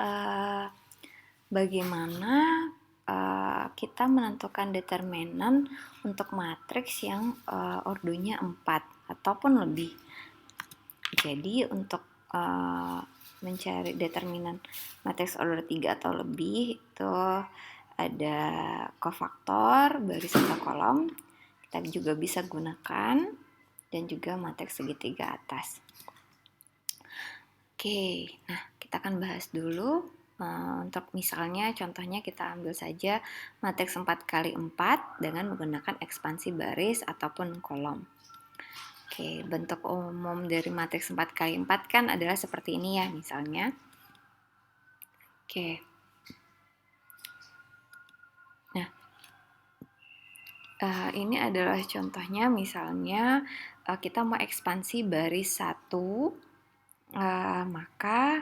uh, bagaimana kita menentukan determinan untuk matriks yang ordonya 4 ataupun lebih. Jadi untuk mencari determinan matriks order 3 atau lebih itu ada kofaktor baris atau kolom. Kita juga bisa gunakan dan juga matriks segitiga atas. Oke, nah kita akan bahas dulu. Untuk misalnya contohnya kita ambil saja matriks 4x4 dengan menggunakan ekspansi baris ataupun kolom. Oke, bentuk umum dari matriks 4x4 kan adalah seperti ini ya misalnya. Oke. Nah, ini adalah contohnya misalnya kita mau ekspansi baris 1, maka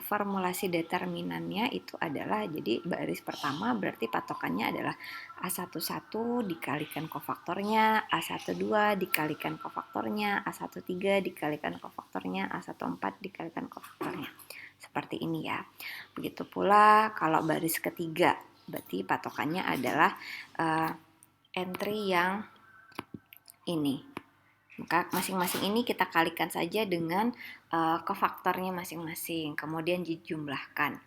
formulasi determinannya itu adalah, jadi baris pertama berarti patokannya adalah A11 dikalikan kofaktornya, A12 dikalikan kofaktornya, A13 dikalikan kofaktornya, A14 dikalikan kofaktornya. Seperti ini ya. Begitu pula kalau baris ketiga, berarti patokannya adalah entry yang ini. Maka masing-masing ini kita kalikan saja dengan kofaktornya masing-masing, kemudian dijumlahkan.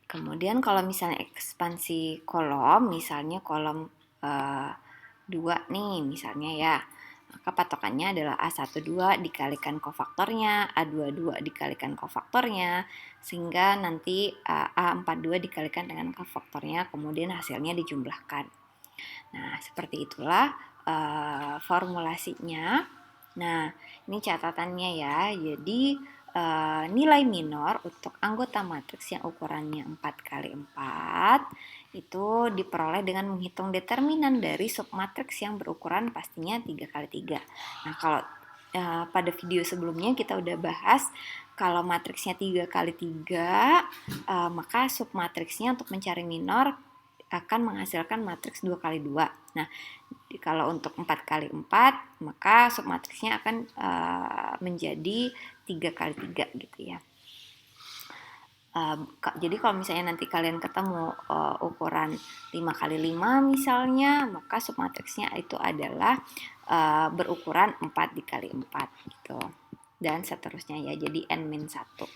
Kemudian kalau misalnya ekspansi kolom, misalnya kolom 2 nih misalnya ya, maka patokannya adalah A12 dikalikan kofaktornya, A22 dikalikan kofaktornya, sehingga nanti A42 dikalikan dengan kofaktornya, kemudian hasilnya dijumlahkan. Nah, seperti itulah formulasinya. Nah, ini catatannya ya. Jadi nilai minor untuk anggota matriks yang ukurannya 4x4 itu diperoleh dengan menghitung determinan dari submatriks yang berukuran pastinya 3x3. Nah, kalau pada video sebelumnya kita udah bahas kalau matriksnya 3x3, maka submatriksnya untuk mencari minor akan menghasilkan matriks 2x2. Nah, kalau untuk 4x4 maka submatriksnya akan menjadi 3x3 gitu ya. Jadi kalau misalnya nanti kalian ketemu ukuran 5x5 misalnya, maka submatriksnya itu adalah berukuran 4x4 gitu. Dan seterusnya ya, jadi n-1.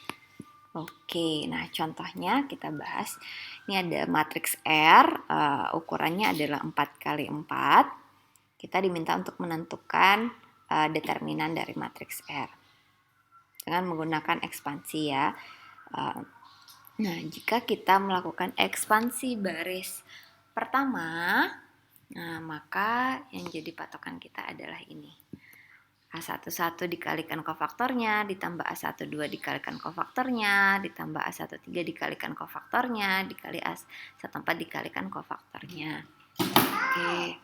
Oke, nah contohnya kita bahas. Ini ada matriks R, ukurannya adalah 4x4. Kita diminta untuk menentukan determinan dari matriks R dengan menggunakan ekspansi ya. Nah, jika kita melakukan ekspansi baris pertama, nah maka yang jadi patokan kita adalah ini. A11 dikalikan kofaktornya, ditambah A12 dikalikan kofaktornya, ditambah A13 dikalikan kofaktornya, dikali A14 dikalikan kofaktornya. Oke.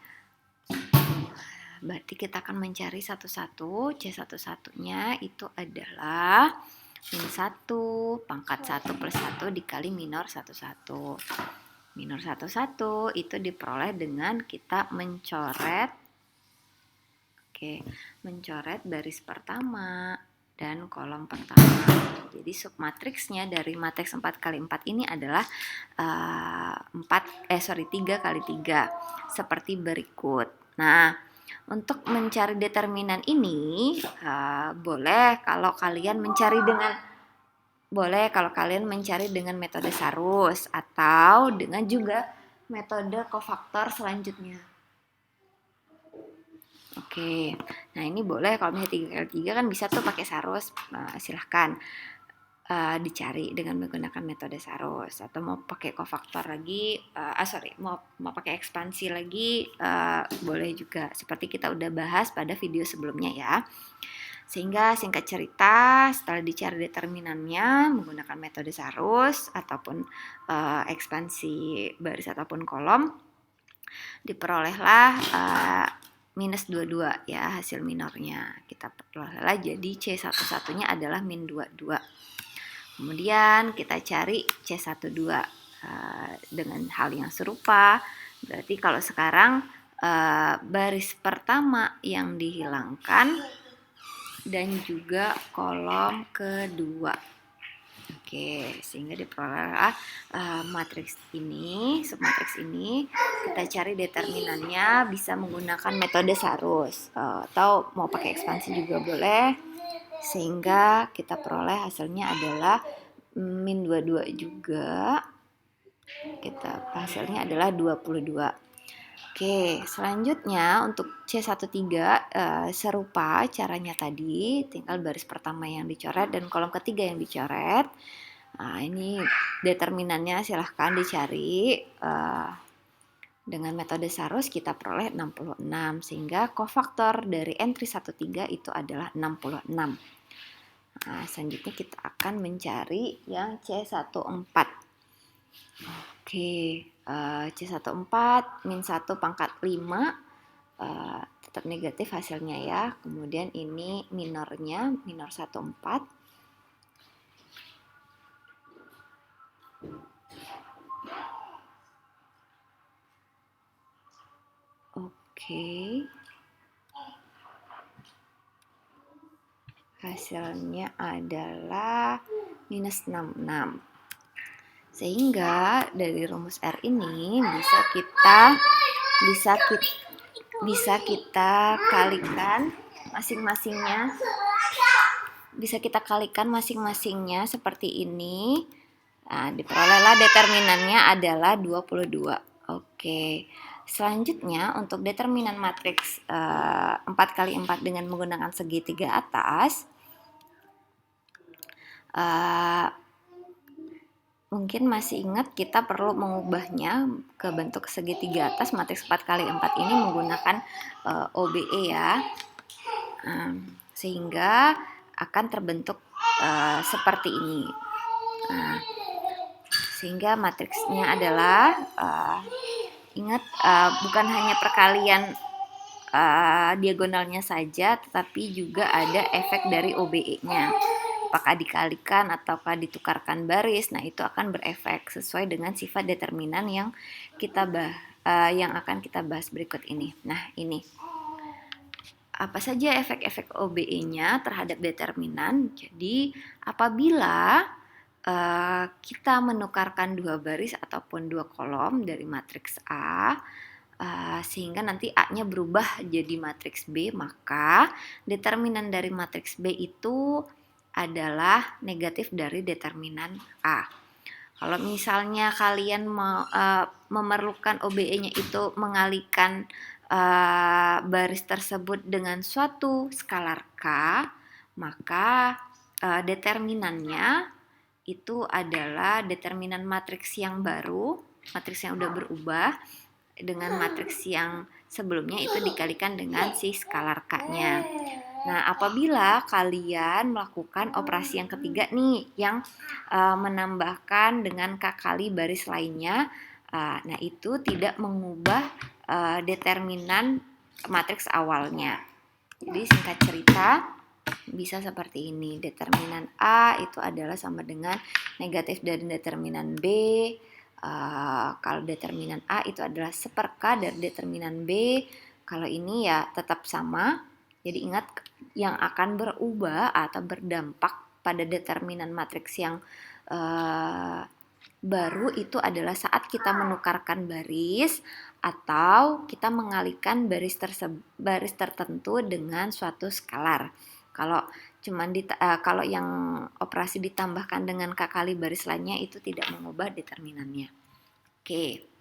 Berarti kita akan mencari satu-satu. C11-nya itu adalah min 1 pangkat 1 plus 1 dikali minor 11. Minor 11 itu diperoleh dengan kita mencoret mencoret baris pertama dan kolom pertama. Jadi submatriksnya dari matriks 4x4 ini adalah 3x3 seperti berikut. Nah, untuk mencari determinan ini boleh kalau kalian mencari dengan metode Sarus atau dengan juga metode kofaktor selanjutnya. Oke, nah ini boleh kalau misalnya 3x3 kan bisa tuh pakai Sarus, silahkan dicari dengan menggunakan metode Sarus, atau mau pakai kofaktor lagi, mau pakai ekspansi lagi, boleh juga, seperti kita udah bahas pada video sebelumnya ya. Sehingga singkat cerita, setelah dicari determinannya menggunakan metode Sarus ataupun ekspansi baris ataupun kolom, diperolehlah minus 22 ya hasil minornya. Kita perolehlah jadi C11-nya adalah min 22. Kemudian kita cari C12 dengan hal yang serupa. Berarti kalau sekarang baris pertama yang dihilangkan dan juga kolom kedua. Oke, sehingga diperolehlah matriks ini, submatriks ini. Kita cari determinannya bisa menggunakan metode Sarus atau mau pakai ekspansi juga boleh. Sehingga kita peroleh hasilnya adalah min 22 juga. Hasilnya adalah 22. Oke, selanjutnya untuk C13 serupa caranya tadi, tinggal baris pertama yang dicoret dan kolom ketiga yang dicoret. Nah, ini determinannya silahkan dicari. Dengan metode Sarus kita peroleh 66, sehingga kofaktor dari entry 13 itu adalah 66. Nah, selanjutnya kita akan mencari yang C14. Oke, C14 min 1 pangkat 5 tetap negatif hasilnya ya. Kemudian ini minornya, minor 14. Oke. Hasilnya adalah minus 66. Sehingga dari rumus R ini bisa kita kalikan masing-masingnya. Bisa kita kalikan masing-masingnya seperti ini. Nah, diperolehlah determinannya adalah 22. Oke. Selanjutnya untuk determinan matriks 4 kali 4 dengan menggunakan segitiga atas, mungkin masih ingat kita perlu mengubahnya ke bentuk segitiga atas matriks 4 kali 4 ini menggunakan OBE ya. Sehingga akan terbentuk seperti ini. Sehingga matriksnya adalah ingat bukan hanya perkalian diagonalnya saja, tetapi juga ada efek dari OBE-nya. Apakah dikalikan ataukah ditukarkan baris, nah itu akan berefek sesuai dengan sifat determinan yang yang akan kita bahas berikut ini. Nah, ini apa saja efek-efek OBE-nya terhadap determinan. Jadi apabila kita menukarkan dua baris ataupun dua kolom dari matriks A, sehingga nanti A-nya berubah jadi matriks B, maka determinan dari matriks B itu adalah negatif dari determinan A. Kalau misalnya kalian memerlukan OBE-nya itu mengalihkan baris tersebut dengan suatu skalar K, maka determinannya itu adalah determinan matriks yang baru, matriks yang udah berubah dengan matriks yang sebelumnya itu dikalikan dengan si skalar K-nya. Nah, apabila kalian melakukan operasi yang ketiga nih, yang menambahkan dengan K kali baris lainnya, nah itu tidak mengubah determinan matriks awalnya. Jadi singkat cerita, bisa seperti ini. Determinan A itu adalah sama dengan negatif dari determinan B. Kalau determinan A itu adalah seperka dari determinan B. Kalau ini ya tetap sama. Jadi ingat, yang akan berubah atau berdampak pada determinan matriks yang baru itu adalah saat kita menukarkan baris atau kita mengalihkan baris tertentu dengan suatu skalar. Kalau yang operasi ditambahkan dengan K kali baris lainnya itu tidak mengubah determinannya. Oke.